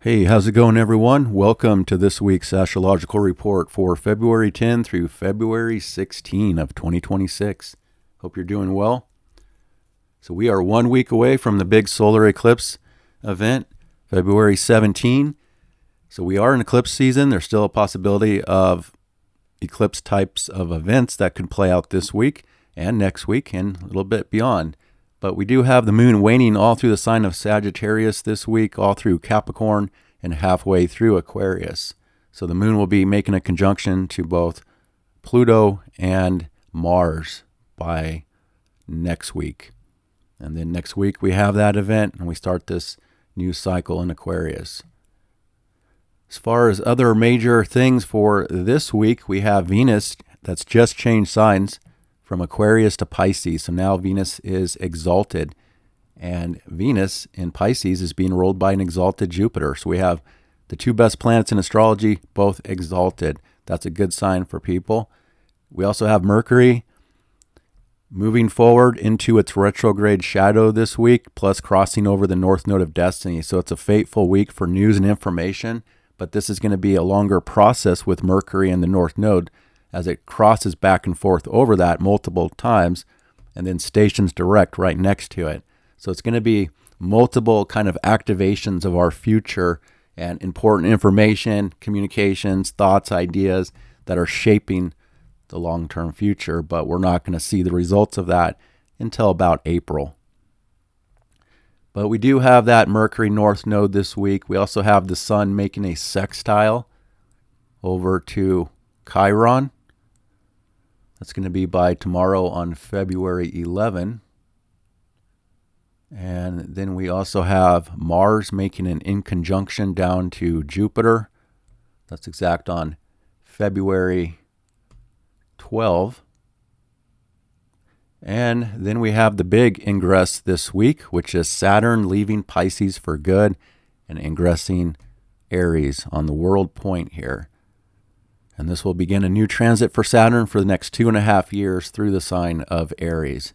Hey, how's it going, everyone? Welcome to this week's astrological report for February 10 through February 16 of 2026. Hope you're doing well. So we are 1 week away from the big solar eclipse event, February 17. So we are in eclipse season. There's still a possibility of eclipse types of events that could play out this week and next week and a little bit beyond. But we do have the moon waning all through the sign of Sagittarius this week, all through Capricorn, and halfway through Aquarius. So the moon will be making a conjunction to both Pluto and Mars by next week. And then next week we have that event and we start this new cycle in Aquarius. As far as other major things for this week, we have Venus that's just changed signs from Aquarius to Pisces. So now Venus is exalted, and Venus in Pisces is being ruled by an exalted Jupiter. So we have the two best planets in astrology, both exalted. That's a good sign for people. We also have Mercury moving forward into its retrograde shadow this week, plus crossing over the North Node of Destiny. So it's a fateful week for news and information, but this is going to be a longer process with Mercury and the North Node as it crosses back and forth over that multiple times and then stations direct right next to it. So it's going to be multiple kind of activations of our future and important information, communications, thoughts, ideas that are shaping the long-term future, but we're not going to see the results of that until about April. But we do have that Mercury North Node this week. We also have the Sun making a sextile over to Chiron. That's going to be by tomorrow on February 11. And then we also have Mars making an inconjunction down to Jupiter. That's exact on February 12. And then we have the big ingress this week, which is Saturn leaving Pisces for good and ingressing Aries on the world point here. And this will begin a new transit for Saturn for the next 2.5 years through the sign of Aries,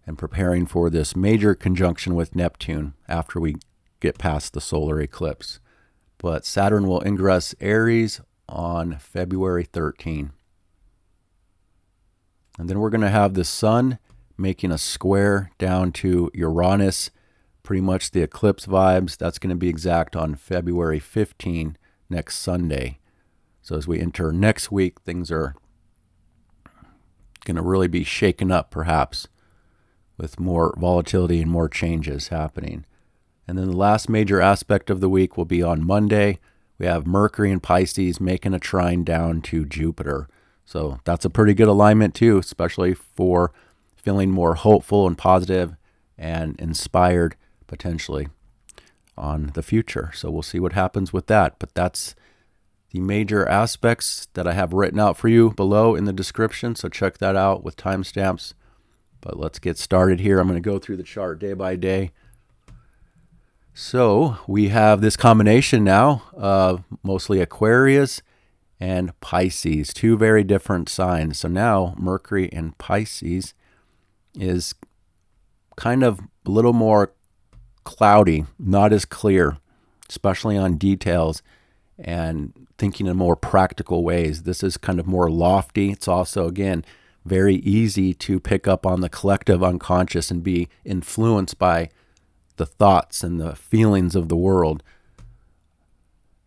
and preparing for this major conjunction with Neptune after we get past the solar eclipse. But Saturn will ingress Aries on February 13. And then we're going to have the Sun making a square down to Uranus, pretty much the eclipse vibes. That's going to be exact on February 15, next Sunday. So as we enter next week, things are going to really be shaken up, perhaps, with more volatility and more changes happening. And then the last major aspect of the week will be on Monday. We have Mercury and Pisces making a trine down to Jupiter. So that's a pretty good alignment too, especially for feeling more hopeful and positive and inspired potentially on the future. So we'll see what happens with that. But that's the major aspects that I have written out for you below in the description. So check that out with timestamps. But let's get started here. I'm going to go through the chart day by day. So we have this combination now of mostly Aquarius and Pisces, two very different signs. So now Mercury in Pisces is kind of a little more cloudy, not as clear, especially on details and thinking in more practical ways. This is kind of more lofty. It's also, again, very easy to pick up on the collective unconscious and be influenced by the thoughts and the feelings of the world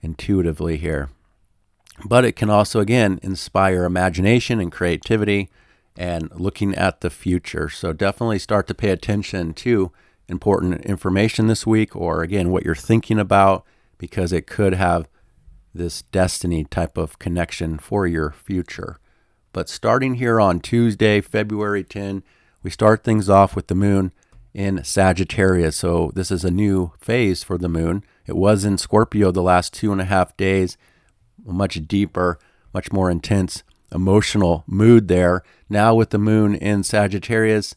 intuitively here. But it can also, again, inspire imagination and creativity and looking at the future. So definitely start to pay attention to important information this week, or again, what you're thinking about, because it could have this destiny type of connection for your future. But starting here on Tuesday, February 10, we start things off with the moon in Sagittarius. So this is a new phase for the moon. It was in Scorpio the last 2.5 days, a much deeper, much more intense emotional mood there. Now with the moon in Sagittarius,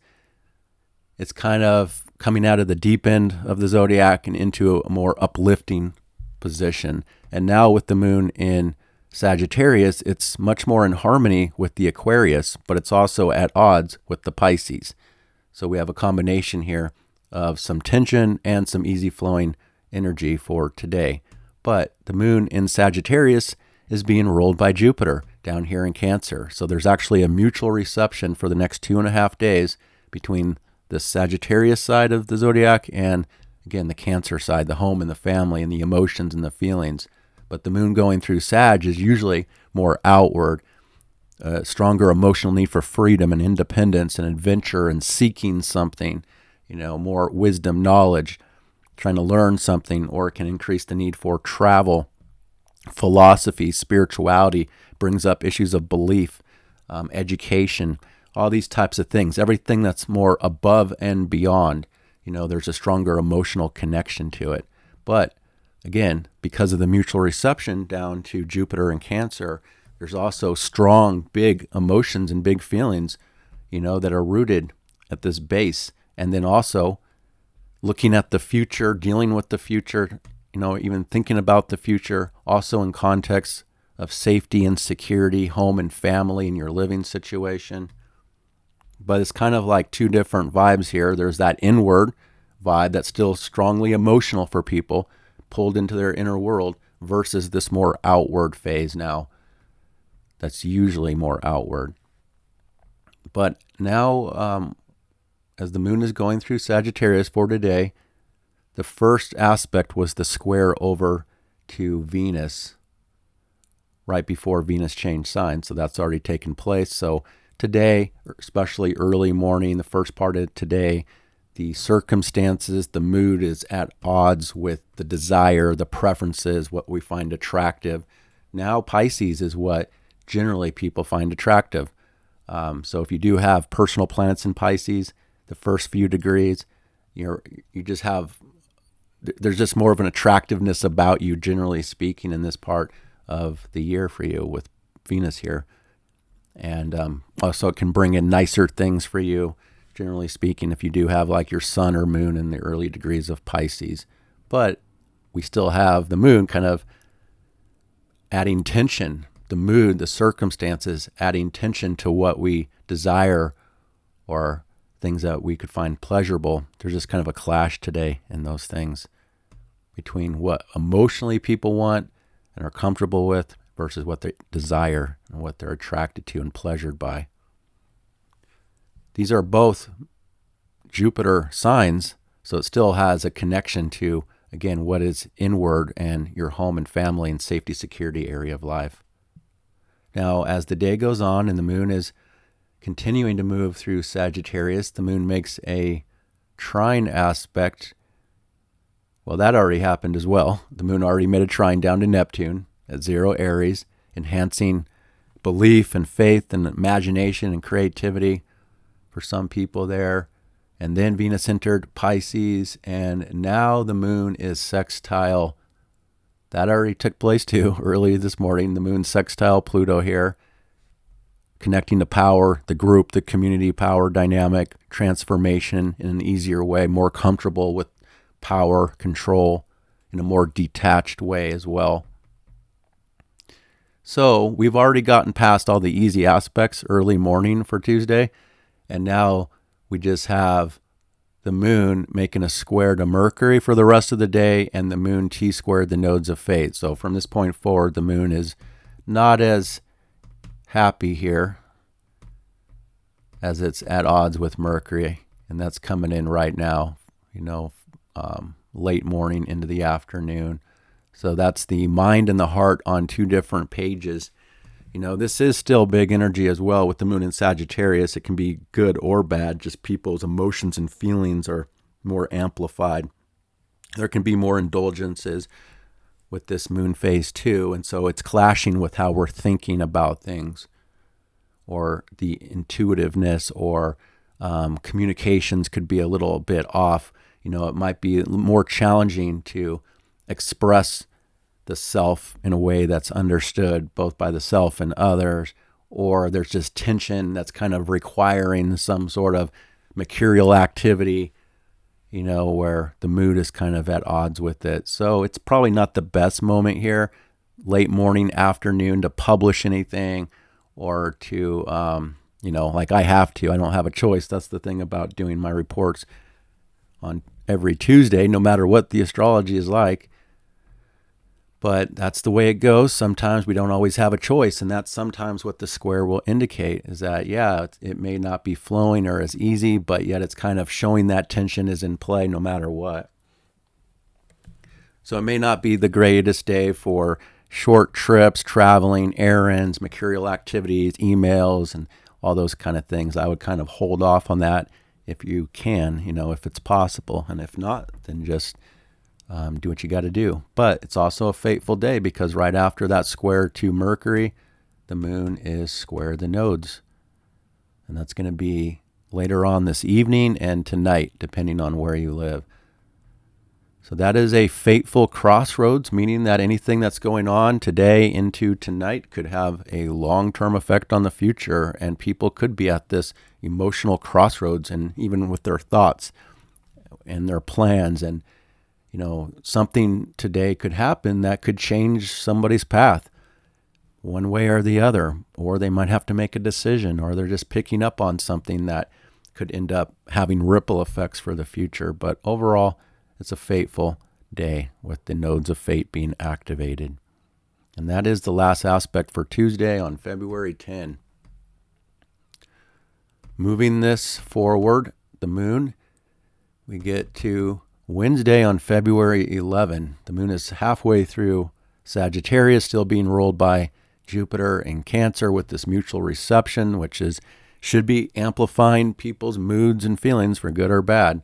it's kind of coming out of the deep end of the zodiac and into a more uplifting position. And now with the moon in Sagittarius, it's much more in harmony with the Aquarius, but it's also at odds with the Pisces. So we have a combination here of some tension and some easy flowing energy for today. But the moon in Sagittarius is being ruled by Jupiter down here in Cancer. So there's actually a mutual reception for the next 2.5 days between the Sagittarius side of the zodiac and, again, the Cancer side, the home and the family and the emotions and the feelings. But the moon going through Sag is usually more outward, stronger emotional need for freedom and independence and adventure and seeking something, more wisdom, knowledge, trying to learn something, or it can increase the need for travel, philosophy, spirituality, brings up issues of belief, education, all these types of things, everything that's more above and beyond. There's a stronger emotional connection to it. But again, because of the mutual reception down to Jupiter and Cancer, there's also strong, big emotions and big feelings, that are rooted at this base. And then also looking at the future, dealing with the future, even thinking about the future, also in context of safety and security, home and family, and your living situation. But it's kind of like two different vibes here. There's that inward vibe that's still strongly emotional for people, pulled into their inner world, versus this more outward phase now that's usually more outward. But now, as the moon is going through Sagittarius for today, the first aspect was the square over to Venus right before Venus changed signs. So that's already taken place. So today, especially early morning, the first part of today, the circumstances, the mood is at odds with the desire, the preferences, what we find attractive. Now Pisces is what generally people find attractive. So if you do have personal planets in Pisces, the first few degrees, there's just more of an attractiveness about you, generally speaking, in this part of the year for you with Venus here. And also it can bring in nicer things for you, generally speaking, if you do have like your sun or moon in the early degrees of Pisces. But we still have the moon kind of adding tension, the mood, the circumstances, adding tension to what we desire or things that we could find pleasurable. There's just kind of a clash today in those things between what emotionally people want and are comfortable with versus what they desire and what they're attracted to and pleasured by. These are both Jupiter signs, so it still has a connection to, again, what is inward and your home and family and safety, security area of life. Now, as the day goes on and the moon is continuing to move through Sagittarius, the moon makes a trine aspect. Well, that already happened as well. The moon already made a trine down to Neptune at 0 Aries, enhancing belief and faith and imagination and creativity for some people there. And then Venus entered Pisces, and now the moon is sextile. That already took place too early this morning. The moon sextile Pluto here, connecting to power, the group, the community power dynamic, transformation in an easier way, more comfortable with power, control in a more detached way as well. So we've already gotten past all the easy aspects early morning for Tuesday, and now we just have the moon making a square to Mercury for the rest of the day, and the moon T-squared the nodes of fate. So from this point forward, the moon is not as happy here as it's at odds with Mercury, and that's coming in right now, late morning into the afternoon. So that's the mind and the heart on two different pages. This is still big energy as well with the moon in Sagittarius. It can be good or bad, just people's emotions and feelings are more amplified. There can be more indulgences with this moon phase too, and so it's clashing with how we're thinking about things, or the intuitiveness, or communications could be a little bit off. It might be more challenging to express the self in a way that's understood both by the self and others, or there's just tension that's kind of requiring some sort of mercurial activity, where the mood is kind of at odds with it. So it's probably not the best moment here, late morning, afternoon, to publish anything or to, like I have to. I don't have a choice. That's the thing about doing my reports on every Tuesday, no matter what the astrology is like. But that's the way it goes. Sometimes we don't always have a choice, and that's sometimes what the square will indicate, is that, yeah, it may not be flowing or as easy, but yet it's kind of showing that tension is in play no matter what. So it may not be the greatest day for short trips, traveling, errands, mercurial activities, emails, and all those kind of things. I would kind of hold off on that if you can, if it's possible. And if not, then just do what you got to do. But it's also a fateful day because right after that square to Mercury, the moon is square the nodes. And that's going to be later on this evening and tonight, depending on where you live. So that is a fateful crossroads, meaning that anything that's going on today into tonight could have a long-term effect on the future, and people could be at this emotional crossroads, and even with their thoughts and their plans. And, something today could happen that could change somebody's path one way or the other, or they might have to make a decision, or they're just picking up on something that could end up having ripple effects for the future. But overall, it's a fateful day with the nodes of fate being activated. And that is the last aspect for Tuesday on February 10. Moving this forward, the moon, we get to Wednesday on February 11. The moon is halfway through Sagittarius, still being ruled by Jupiter in Cancer with this mutual reception, which should be amplifying people's moods and feelings for good or bad.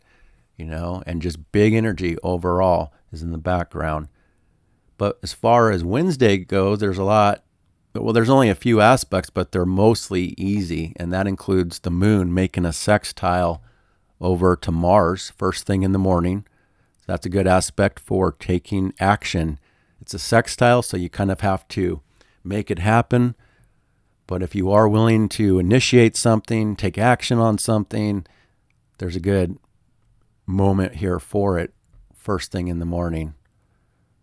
And just big energy overall is in the background. But as far as Wednesday goes, there's only a few aspects, but they're mostly easy. And that includes the moon making a sextile over to Mars first thing in the morning. That's a good aspect for taking action. It's a sextile, so you kind of have to make it happen. But if you are willing to initiate something, take action on something, there's a good moment here for it first thing in the morning,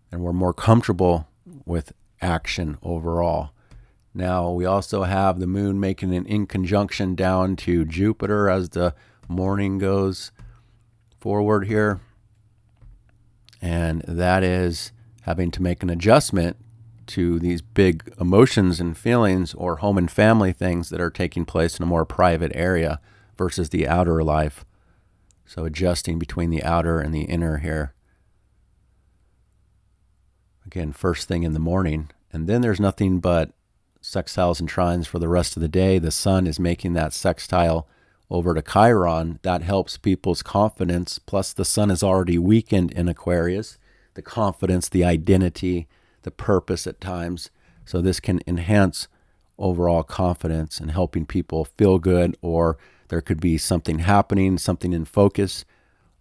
and we're more comfortable with action overall. Now we also have the moon making an inconjunction down to Jupiter as the morning goes forward here, and that is having to make an adjustment to these big emotions and feelings or home and family things that are taking place in a more private area versus the outer life. So adjusting between the outer and the inner here. Again, first thing in the morning. And then there's nothing but sextiles and trines for the rest of the day. The sun is making that sextile over to Chiron. That helps people's confidence. Plus the sun is already weakened in Aquarius. The confidence, the identity, the purpose at times. So this can enhance overall confidence and helping people feel good, or there could be something happening, something in focus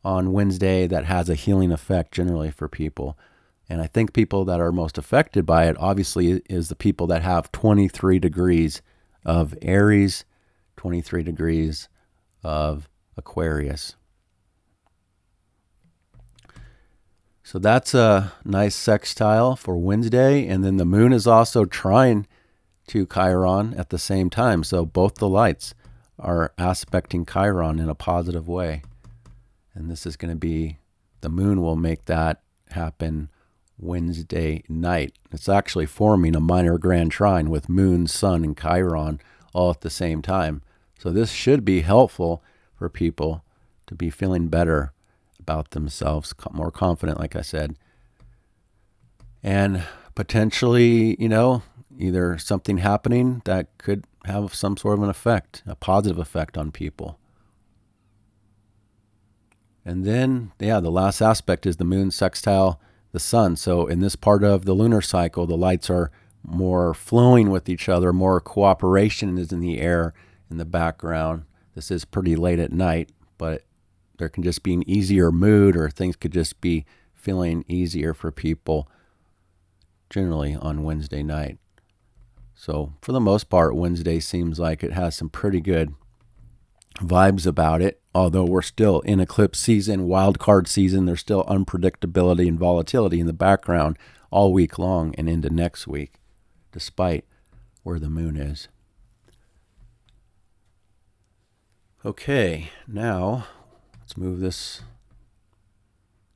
on Wednesday that has a healing effect generally for people. And I think people that are most affected by it, obviously, is the people that have 23 degrees of Aries, 23 degrees of Aquarius. So that's a nice sextile for Wednesday. And then the moon is also trine to Chiron at the same time. So both the lights are aspecting Chiron in a positive way. And this is going to be, the moon will make that happen Wednesday night. It's actually forming a minor grand trine with moon, sun, and Chiron all at the same time. So this should be helpful for people to be feeling better about themselves, more confident, like I said. And potentially, either something happening that could have some sort of an effect, a positive effect on people. And then, the last aspect is the moon sextile the sun. So in this part of the lunar cycle, the lights are more flowing with each other, more cooperation is in the air in the background. This is pretty late at night, but there can just be an easier mood, or things could just be feeling easier for people generally on Wednesday night. So for the most part, Wednesday seems like it has some pretty good vibes about it. Although we're still in eclipse season, wild card season, there's still unpredictability and volatility in the background all week long and into next week, despite where the moon is. Okay, now let's move this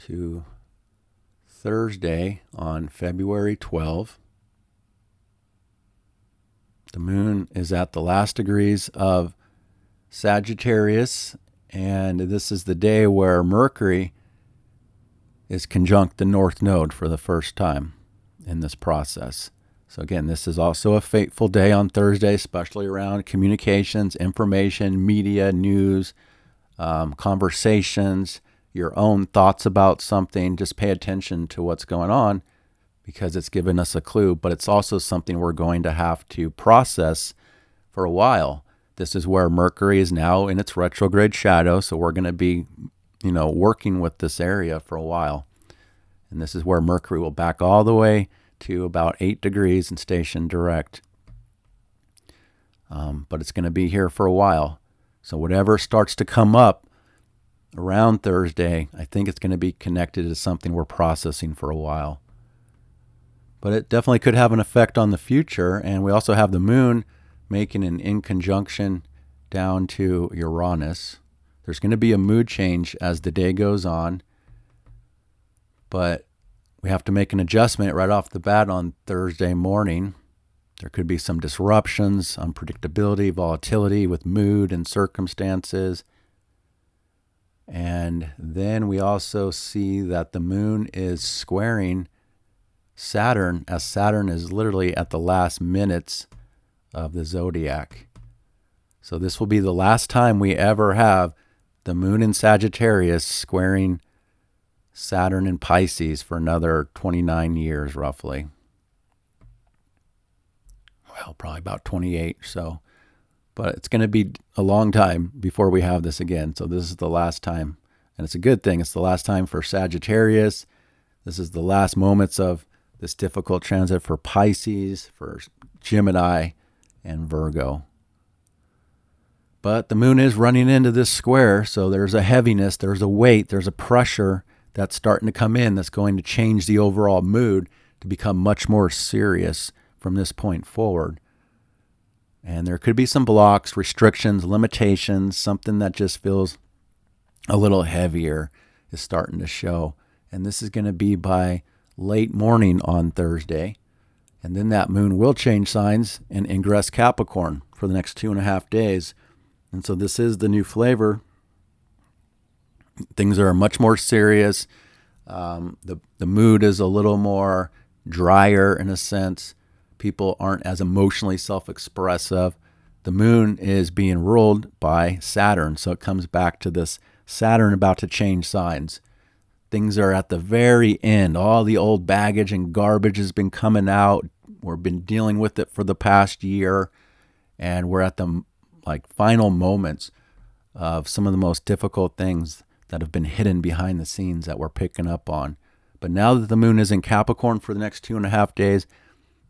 to Thursday on February 12th. The moon is at the last degrees of Sagittarius, and this is the day where Mercury is conjunct the North Node for the first time in this process. So again, this is also a fateful day on Thursday, especially around communications, information, media, news, conversations, your own thoughts about something. Just pay attention to what's going on because it's given us a clue, but it's also something we're going to have to process for a while. This is where Mercury is now in its retrograde shadow, so we're going to be, working with this area for a while. And this is where Mercury will back all the way to about 8 degrees and station direct. But it's going to be here for a while. So whatever starts to come up around Thursday, I think it's going to be connected to something we're processing for a while. But it definitely could have an effect on the future. And we also have the moon making an in conjunction down to Uranus. There's going to be a mood change as the day goes on. But we have to make an adjustment right off the bat on Thursday morning. There could be some disruptions, unpredictability, volatility with mood and circumstances. And then we also see that the moon is squaring Saturn, as Saturn is literally at the last minutes of the zodiac. So this will be the last time we ever have the moon in Sagittarius squaring Saturn in Pisces for another 29 years, roughly. Well, probably about 28 or so. But it's going to be a long time before we have this again. So this is the last time. And it's a good thing. It's the last time for Sagittarius. This is the last moments of this difficult transit for Pisces, for Gemini, and Virgo. But the moon is running into this square, so there's a heaviness, there's a weight, there's a pressure that's starting to come in that's going to change the overall mood to become much more serious from this point forward. And there could be some blocks, restrictions, limitations, something that just feels a little heavier is starting to show. And this is going to be by late morning on Thursday. And then that moon will change signs and ingress Capricorn for the next 2.5 days. And so this is the new flavor. Things are much more serious. The mood is a little more drier in a sense. People aren't as emotionally self-expressive. The moon is being ruled by Saturn. So it comes back to this Saturn about to change signs. Things are at the very end. All the old baggage and garbage has been coming out. We've been dealing with it for the past year. And we're at the final moments of some of the most difficult things that have been hidden behind the scenes that we're picking up on. But now that the moon is in Capricorn for the next 2.5 days,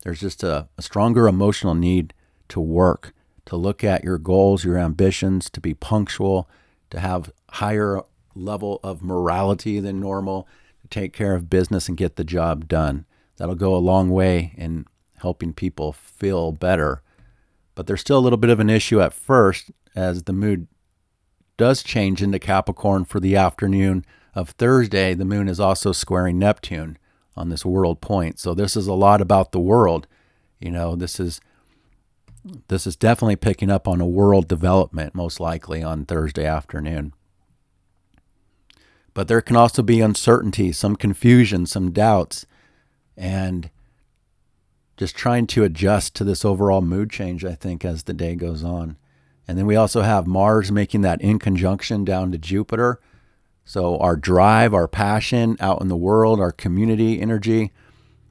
there's just a stronger emotional need to work, to look at your goals, your ambitions, to be punctual, to have higher level of morality than normal, to take care of business and get the job done. That'll go a long way in helping people feel better. But there's still a little bit of an issue at first as the mood does change into Capricorn for the afternoon of Thursday. The moon is also squaring Neptune on this world point. So this is a lot about the world. This is definitely picking up on a world development, most likely on Thursday afternoon. But there can also be uncertainty, some confusion, some doubts, and just trying to adjust to this overall mood change, I think, as the day goes on. And then we also have Mars making that in conjunction down to Jupiter. So our drive, our passion out in the world, our community energy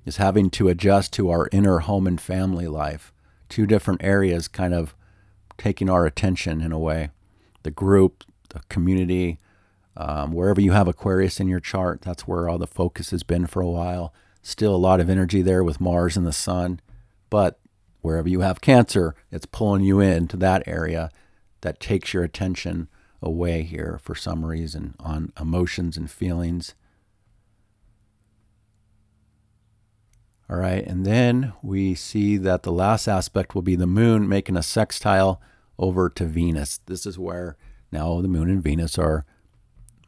is having to adjust to our inner home and family life. 2 different areas kind of taking our attention in a way. The group, the community, wherever you have Aquarius in your chart, that's where all the focus has been for a while. Still a lot of energy there with Mars and the Sun. But wherever you have Cancer, it's pulling you into that area that takes your attention away here for some reason on emotions and feelings. All right, and then we see that the last aspect will be the moon making a sextile over to Venus. This is where now the moon and Venus are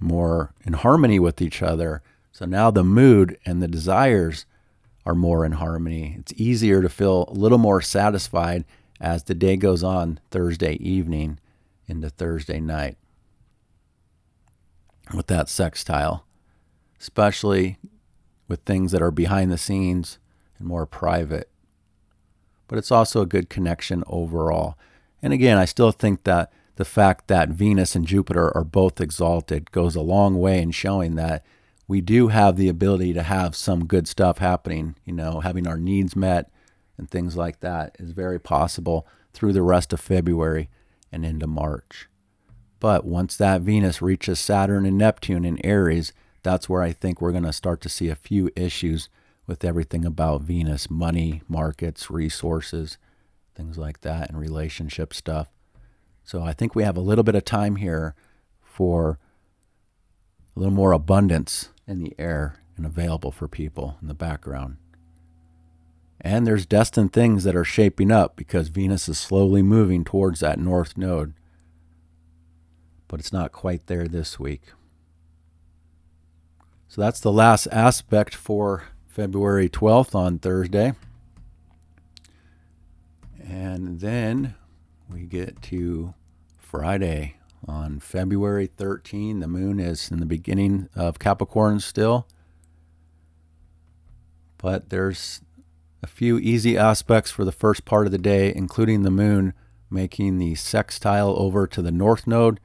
more in harmony with each other. So now the mood and the desires are more in harmony. It's easier to feel a little more satisfied as the day goes on Thursday evening into Thursday night with that sextile, especially with things that are behind the scenes and more private. But it's also a good connection overall. And again, I still think that the fact that Venus and Jupiter are both exalted goes a long way in showing that we do have the ability to have some good stuff happening. Having our needs met and things like that is very possible through the rest of February and into March. But once that Venus reaches Saturn and Neptune in Aries, that's where I think we're going to start to see a few issues with everything about Venus: money, markets, resources, things like that, and relationship stuff. So I think we have a little bit of time here for a little more abundance in the air and available for people in the background. And there's destined things that are shaping up because Venus is slowly moving towards that north node. But it's not quite there this week. So that's the last aspect for February 12th on Thursday. And then we get to Friday on February 13th. The moon is in the beginning of Capricorn still. But there's a few easy aspects for the first part of the day, including the moon making the sextile over to the north node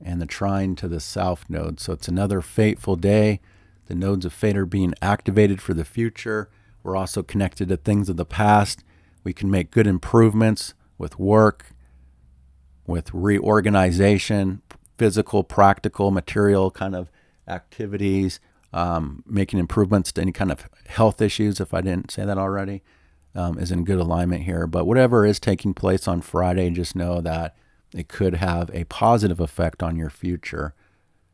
and the trine to the south node. So it's another fateful day. The nodes of fate are being activated for the future. We're also connected to things of the past. We can make good improvements with work, with reorganization, physical, practical, material kind of activities, making improvements to any kind of health issues, if I didn't say that already, is in good alignment here. But whatever is taking place on Friday, just know that it could have a positive effect on your future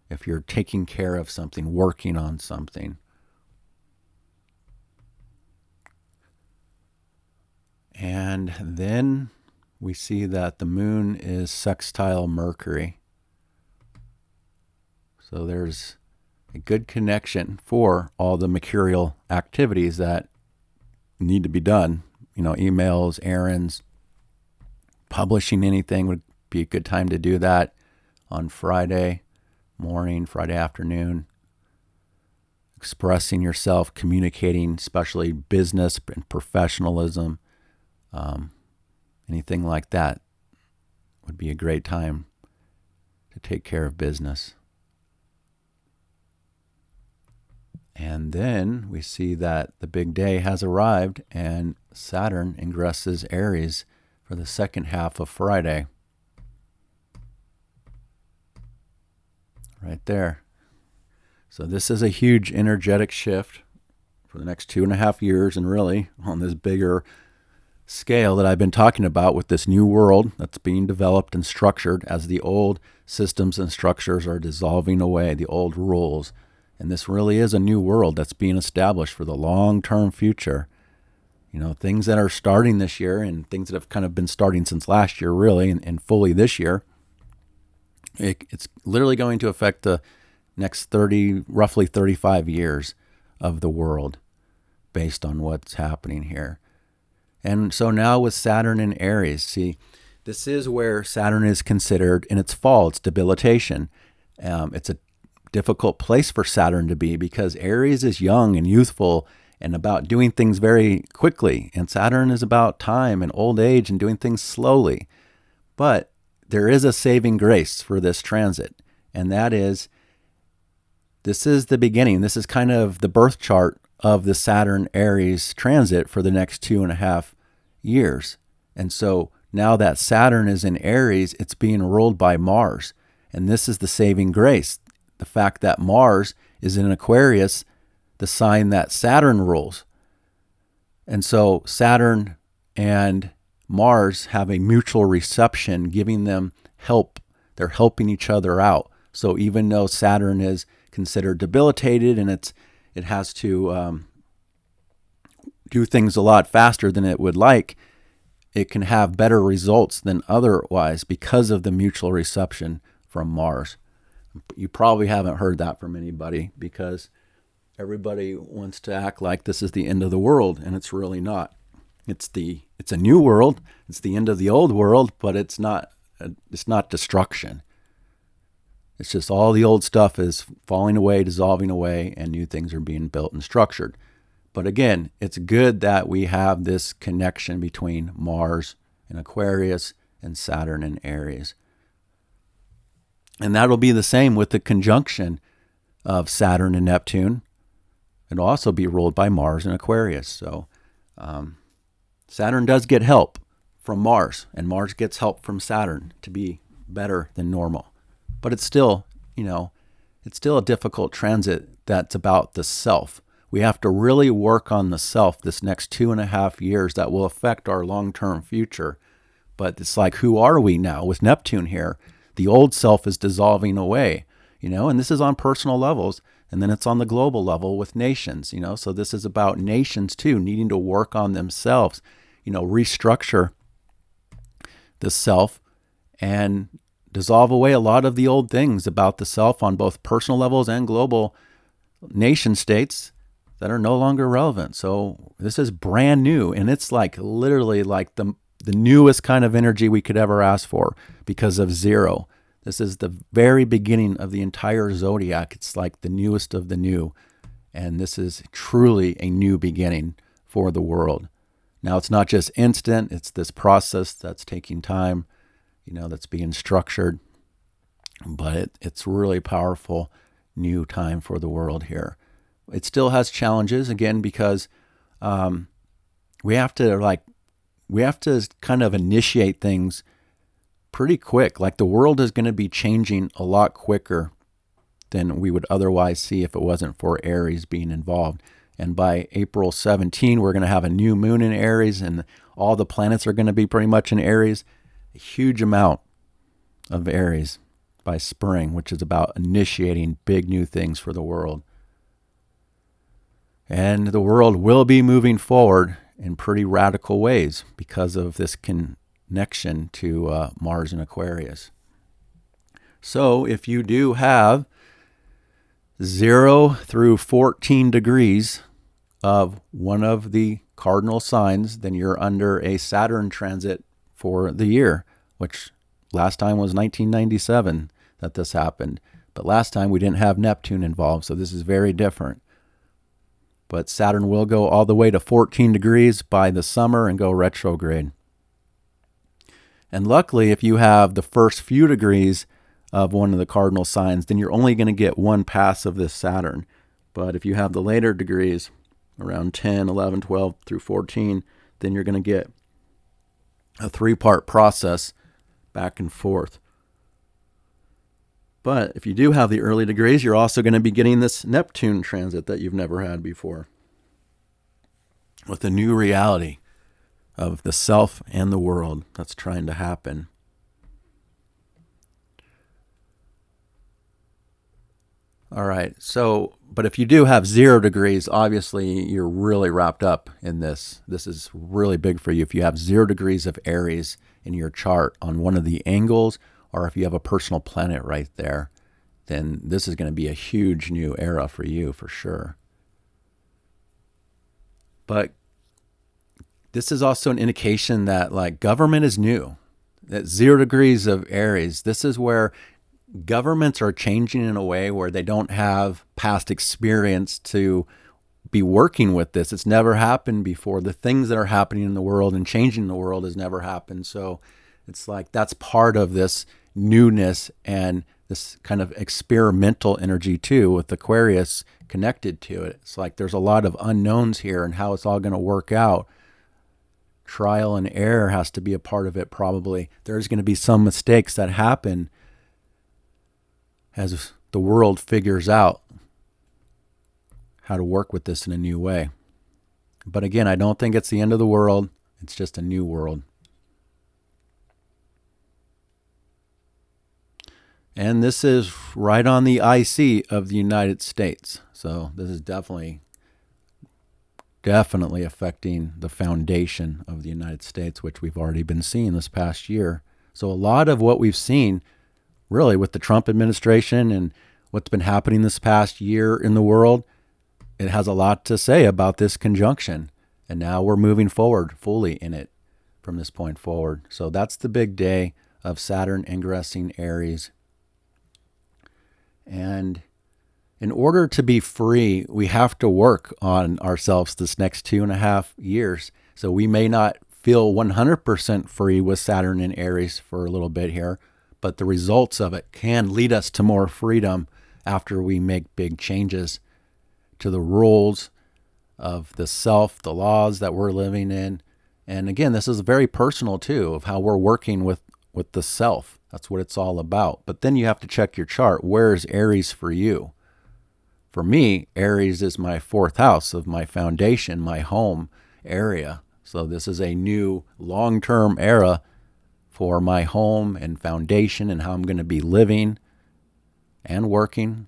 if you're taking care of something, working on something. And then we see that the moon is sextile Mercury. So there's a good connection for all the mercurial activities that need to be done. Emails, errands, publishing anything would be a good time to do that on Friday morning, Friday afternoon. Expressing yourself, communicating, especially business and professionalism, anything like that would be a great time to take care of business. And then we see that the big day has arrived and Saturn ingresses Aries for the second half of Friday. Right there. So this is a huge energetic shift for the next 2.5 years, and really on this bigger scale that I've been talking about with this new world that's being developed and structured as the old systems and structures are dissolving away, the old rules. And this really is a new world that's being established for the long-term future. Things that are starting this year and things that have kind of been starting since last year, really, and fully this year. It's literally going to affect the next roughly 35 years of the world based on what's happening here. And so now with Saturn in Aries, see, this is where Saturn is considered in its fall, its debilitation. It's a difficult place for Saturn to be because Aries is young and youthful and about doing things very quickly. And Saturn is about time and old age and doing things slowly. But there is a saving grace for this transit, and that is, this is the beginning. This is kind of the birth chart of the Saturn-Aries transit for the next 2.5 years. And so now that Saturn is in Aries, it's being ruled by Mars. And this is the saving grace. The fact that Mars is in Aquarius, the sign that Saturn rules. And so Saturn and Mars have a mutual reception, giving them help. They're helping each other out. So even though Saturn is considered debilitated and it has to do things a lot faster than it would like, it can have better results than otherwise because of the mutual reception from Mars. You probably haven't heard that from anybody because everybody wants to act like this is the end of the world, and it's really not. It's a new world. It's the end of the old world, but it's not destruction. It's just all the old stuff is falling away, dissolving away, and new things are being built and structured. But again, it's good that we have this connection between Mars and Aquarius and Saturn and Aries. And that'll be the same with the conjunction of Saturn and Neptune. It'll also be ruled by Mars and Aquarius. So Saturn does get help from Mars, and Mars gets help from Saturn to be better than normal. But it's still, it's still a difficult transit that's about the self. We have to really work on the self this next 2.5 years that will affect our long-term future. But it's like, who are we now with Neptune here? The old self is dissolving away, and this is on personal levels. And then it's on the global level with nations, So this is about nations too, needing to work on themselves, restructure the self and dissolve away a lot of the old things about the self on both personal levels and global nation states that are no longer relevant. So this is brand new, and it's like literally like the newest kind of energy we could ever ask for because of zero. This is the very beginning of the entire zodiac. It's like the newest of the new, and this is truly a new beginning for the world. Now, it's not just instant. It's this process that's taking time, that's being structured, but it's really powerful new time for the world here. It still has challenges, again, because we have to kind of initiate things pretty quick. Like the world is going to be changing a lot quicker than we would otherwise see if it wasn't for Aries being involved. And by April 17, we're going to have a new moon in Aries, and all the planets are going to be pretty much in Aries. A huge amount of Aries by spring, which is about initiating big new things for the world. And the world will be moving forward in pretty radical ways because of this connection to Mars and Aquarius. So if you do have 0 through 14 degrees of one of the cardinal signs, then you're under a Saturn transit for the year, which last time was 1997 that this happened. But last time we didn't have Neptune involved, so this is very different. But Saturn will go all the way to 14 degrees by the summer and go retrograde. And luckily, if you have the first few degrees of one of the cardinal signs, then you're only going to get one pass of this Saturn. But if you have the later degrees, around 10, 11, 12 through 14, then you're going to get a 3-part process back and forth. But if you do have the early degrees, you're also going to be getting this Neptune transit that you've never had before, with a new reality of the self and the world that's trying to happen. All right, but if you do have 0 degrees, obviously you're really wrapped up in this. This is really big for you. If you have 0 degrees of Aries in your chart on one of the angles, or if you have a personal planet right there, then this is going to be a huge new era for you for sure. But this is also an indication that like government is new. At 0 degrees of Aries, this is where governments are changing in a way where they don't have past experience to be working with this. It's never happened before. The things that are happening in the world and changing the world has never happened. So it's like that's part of this newness and this kind of experimental energy too, with Aquarius connected to it. It's like there's a lot of unknowns here and how it's all going to work out. Trial and error has to be a part of it probably. There's going to be some mistakes that happen as the world figures out how to work with this in a new way. But again, I don't think it's the end of the world. It's just a new world. And this is right on the IC of the United States. So this is definitely affecting the foundation of the United States, which we've already been seeing this past year. So a lot of what we've seen really with the Trump administration and what's been happening this past year in the world, it has a lot to say about this conjunction. And now we're moving forward fully in it from this point forward. So that's the big day of Saturn ingressing Aries. And in order to be free, we have to work on ourselves this next 2.5 years. So we may not feel 100% free with Saturn in Aries for a little bit here, but the results of it can lead us to more freedom after we make big changes to the rules of the self, the laws that we're living in. And again, this is very personal too, of how we're working with the self. That's what it's all about. But then you have to check your chart. Where is Aries for you? For me, Aries is my 4th house of my foundation, my home area. So this is a new long-term era for my home and foundation and how I'm going to be living and working.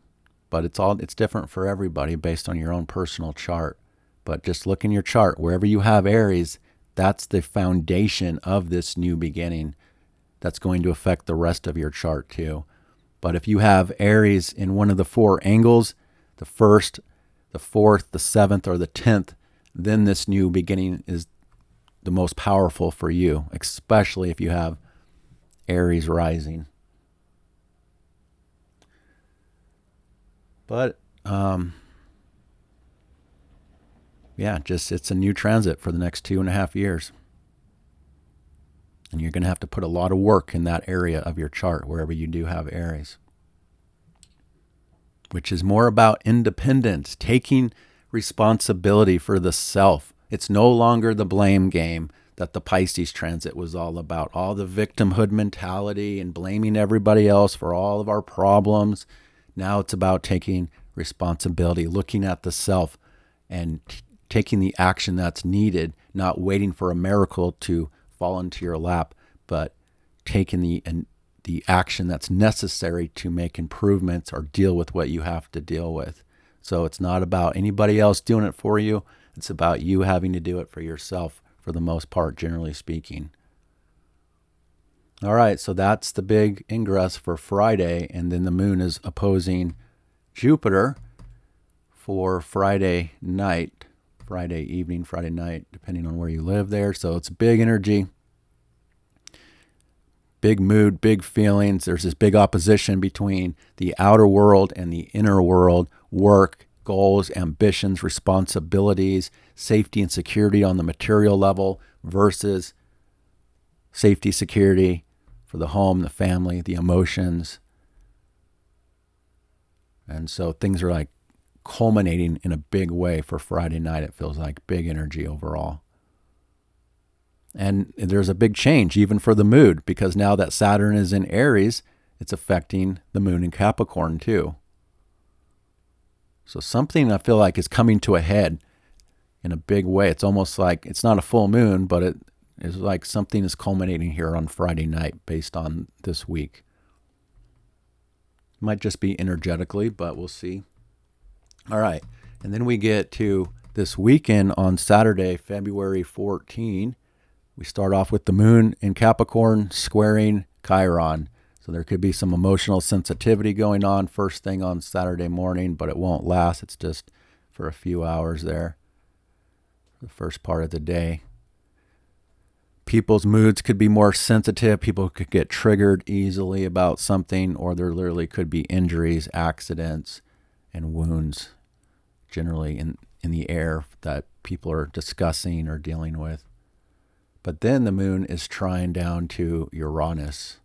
But it's different for everybody based on your own personal chart. But just look in your chart. Wherever you have Aries, that's the foundation of this new beginning. That's going to affect the rest of your chart too. But if you have Aries in one of the 4 angles, the 1st, the 4th, the 7th, or the 10th, then this new beginning is the most powerful for you, especially if you have Aries rising. But, it's a new transit for the next 2.5 years. And you're going to have to put a lot of work in that area of your chart, wherever you do have Aries, which is more about independence, taking responsibility for the self. It's no longer the blame game that the Pisces transit was all about. All the victimhood mentality and blaming everybody else for all of our problems. Now it's about taking responsibility, looking at the self and taking the action that's needed, not waiting for a miracle to fall into your lap, but taking the action that's necessary to make improvements or deal with what you have to deal with. So it's not about anybody else doing it for you. It's about you having to do it for yourself for the most part, generally speaking. All right, so that's the big ingress for Friday, and then the moon is opposing Jupiter for Friday night, Friday evening, Friday night, depending on where you live there. So it's big energy, big mood, big feelings. There's this big opposition between the outer world and the inner world, work, goals, ambitions, responsibilities, safety and security on the material level versus safety, security for the home, the family, the emotions. And so things are like culminating in a big way for Friday night. It feels like big energy overall. And there's a big change even for the mood, because now that Saturn is in Aries, it's affecting the moon in Capricorn too. So something I feel like is coming to a head in a big way. It's almost like it's not a full moon, but it is like something is culminating here on Friday night based on this week. Might just be energetically, but we'll see. All right. And then we get to this weekend on Saturday, February 14. We start off with the moon in Capricorn squaring Chiron. So there could be some emotional sensitivity going on first thing on Saturday morning, but it won't last. It's just for a few hours there, the first part of the day. People's moods could be more sensitive. People could get triggered easily about something, or there literally could be injuries, accidents, and wounds generally in the air that people are discussing or dealing with. But then the moon is trine down to Uranus,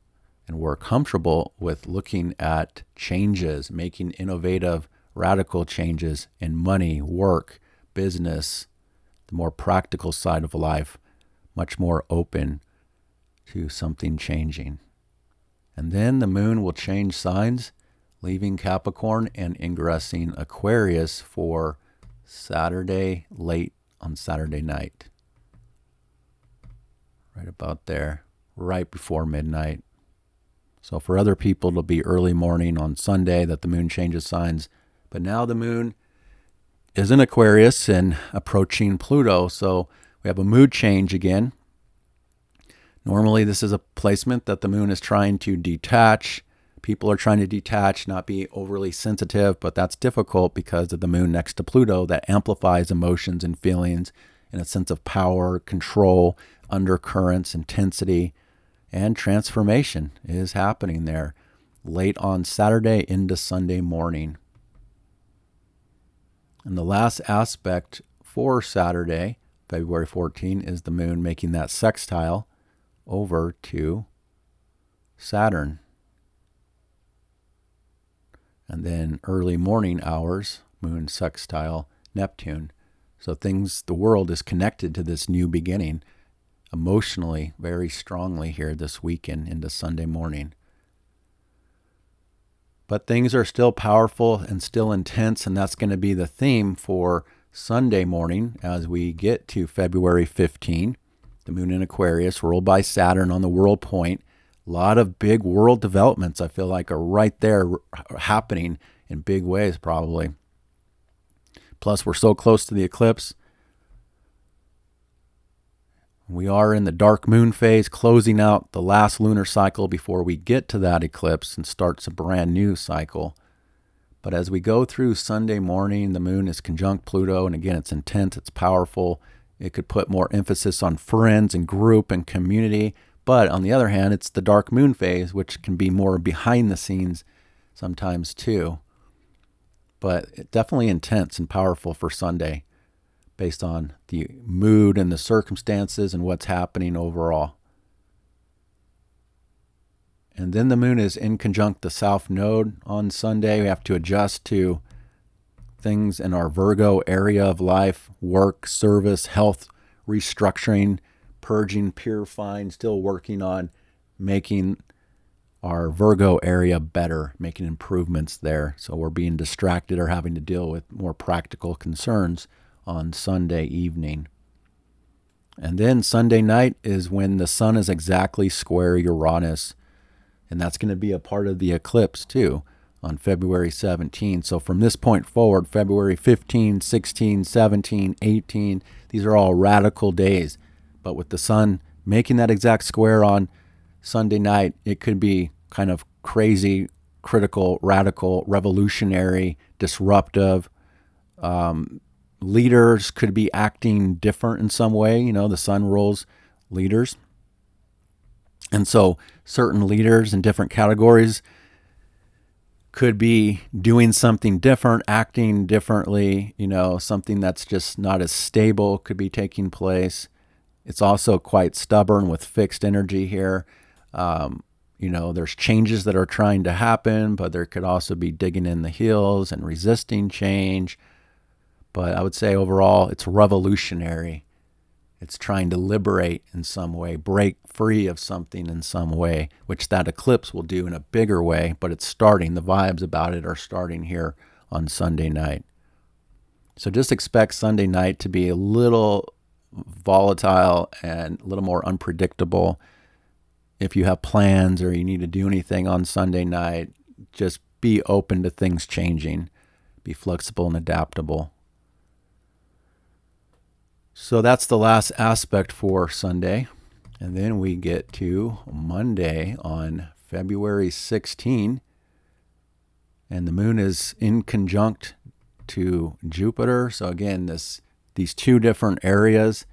and we're comfortable with looking at changes, making innovative, radical changes in money, work, business, the more practical side of life, much more open to something changing. And then the moon will change signs, leaving Capricorn and ingressing Aquarius for Saturday, late on Saturday night. Right about there, right before midnight. So for other people, it'll be early morning on Sunday that the moon changes signs. But now the moon is in Aquarius and approaching Pluto. So we have a mood change again. Normally, this is a placement that the moon is trying to detach, people are trying to detach, not be overly sensitive, but that's difficult because of the moon next to Pluto that amplifies emotions and feelings and a sense of power, control, undercurrents, intensity, and transformation is happening there late on Saturday into Sunday morning. And the last aspect for Saturday, February 14, is the moon making that sextile over to Saturn. And then early morning hours, moon sextile Neptune. So the world is connected to this new beginning emotionally very strongly here this weekend into Sunday morning. But things are still powerful and still intense, and that's going to be the theme for Sunday morning as we get to February 15. The moon in Aquarius, ruled by Saturn on the world point. A lot of big world developments, I feel like, are right there happening in big ways probably. Plus, we're so close to the eclipse. We are in the dark moon phase, closing out the last lunar cycle before we get to that eclipse and starts a brand new cycle. But as we go through Sunday morning, the moon is conjunct Pluto, and again, it's intense, it's powerful. It could put more emphasis on friends and group and community. But on the other hand, it's the dark moon phase, which can be more behind the scenes sometimes too. But definitely intense and powerful for Sunday, based on the mood and the circumstances and what's happening overall. And then the moon is in conjunct the South Node on Sunday. We have to adjust to things in our Virgo area of life, work, service, health, restructuring, purging, purifying, still working on making our Virgo area better, making improvements there. So we're being distracted or having to deal with more practical concerns on Sunday evening. And then Sunday night is when the sun is exactly square Uranus, and that's going to be a part of the eclipse too on February 17. So from this point forward, February 15, 16, 17, 18, these are all radical days. But with the sun making that exact square on Sunday night, it could be kind of crazy, critical, radical, revolutionary, disruptive. Leaders could be acting different in some way. The sun rules leaders. And so certain leaders in different categories could be doing something different, acting differently, something that's just not as stable could be taking place. It's also quite stubborn with fixed energy here. There's changes that are trying to happen, but there could also be digging in the heels and resisting change. But I would say overall, it's revolutionary. It's trying to liberate in some way, break free of something in some way, which that eclipse will do in a bigger way, but it's starting. The vibes about it are starting here on Sunday night. So just expect Sunday night to be a little volatile and a little more unpredictable. If you have plans or you need to do anything on Sunday night, just be open to things changing. Be flexible and adaptable. So that's the last aspect for Sunday. And then we get to Monday on February 16. And the moon is in conjunct to Jupiter. So again, these two different areas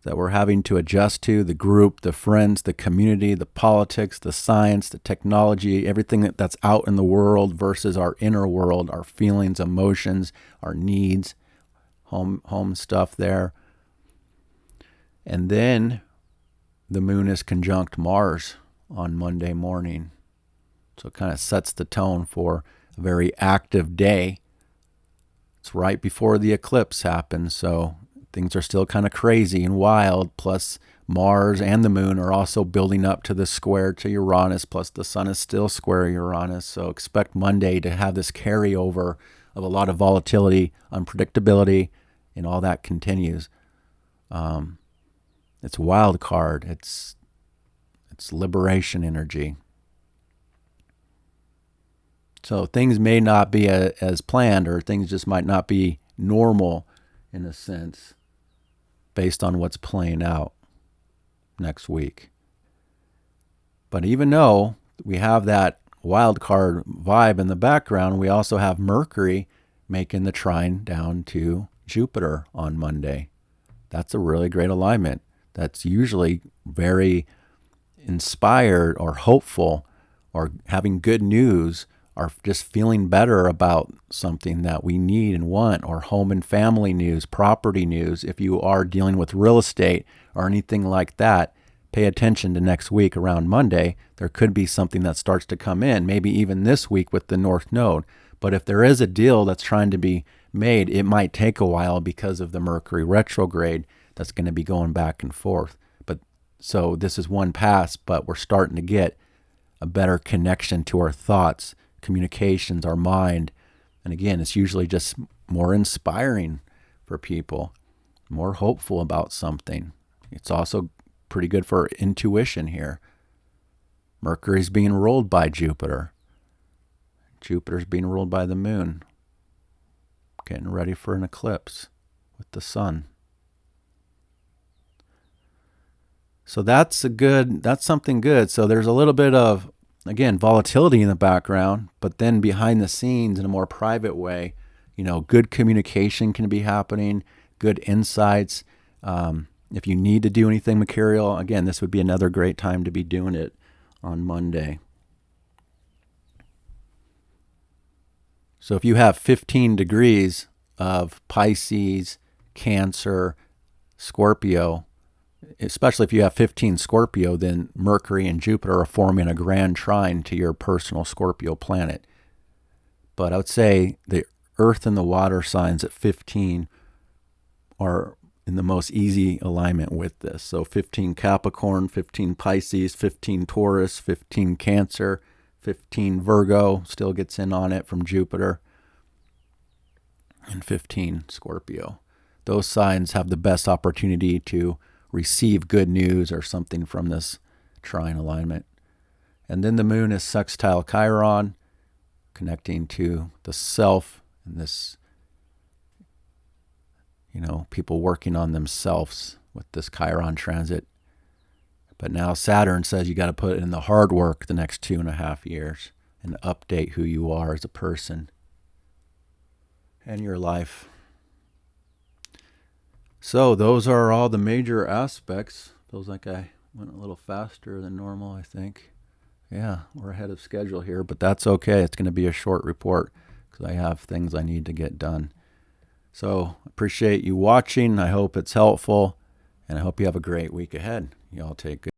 that we're having to adjust to, the group, the friends, the community, the politics, the science, the technology, everything that's out in the world versus our inner world, our feelings, emotions, our needs, home stuff there. And then the moon is conjunct Mars on Monday morning. So it kind of sets the tone for a very active day. It's right before the eclipse happens, so things are still kind of crazy and wild. Plus Mars and the moon are also building up to the square to Uranus, plus the sun is still square Uranus. So expect Monday to have this carryover of a lot of volatility, unpredictability, and all that continues. It's wild card. It's liberation energy. So things may not be as planned, or things just might not be normal in a sense based on what's playing out next week. But even though we have that wild card vibe in the background, we also have Mercury making the trine down to Jupiter on Monday. That's a really great alignment. That's usually very inspired or hopeful or having good news or just feeling better about something that we need and want, or home and family news, property news. If you are dealing with real estate or anything like that, pay attention to next week around Monday. There could be something that starts to come in, maybe even this week with the North Node. But if there is a deal that's trying to be made, it might take a while because of the Mercury retrograde that's going to be going back and forth. But so this is one pass, but we're starting to get a better connection to our thoughts, communications, our mind. And again, it's usually just more inspiring for people, more hopeful about something. It's also pretty good for intuition here. Mercury's being ruled by Jupiter. Jupiter's being ruled by the moon. Getting ready for an eclipse with the sun. So that's something good. So there's a little bit of, again, volatility in the background, but then behind the scenes in a more private way, good communication can be happening, good insights. If you need to do anything mercurial, again, this would be another great time to be doing it on Monday. So if you have 15 degrees of Pisces, Cancer, Scorpio, especially if you have 15 Scorpio, then Mercury and Jupiter are forming a grand trine to your personal Scorpio planet. But I would say the Earth and the water signs at 15 are in the most easy alignment with this. So 15 Capricorn, 15 Pisces, 15 Taurus, 15 Cancer, 15 Virgo still gets in on it from Jupiter, and 15 Scorpio. Those signs have the best opportunity to receive good news or something from this trine alignment. And then the moon is sextile Chiron, connecting to the self and this, people working on themselves with this Chiron transit. But now Saturn says you got to put in the hard work the next 2.5 years and update who you are as a person and your life. So those are all the major aspects. Feels like I went a little faster than normal, I think. Yeah, we're ahead of schedule here, but that's okay. It's going to be a short report because I have things I need to get done. So appreciate you watching. I hope it's helpful, and I hope you have a great week ahead. Y'all take good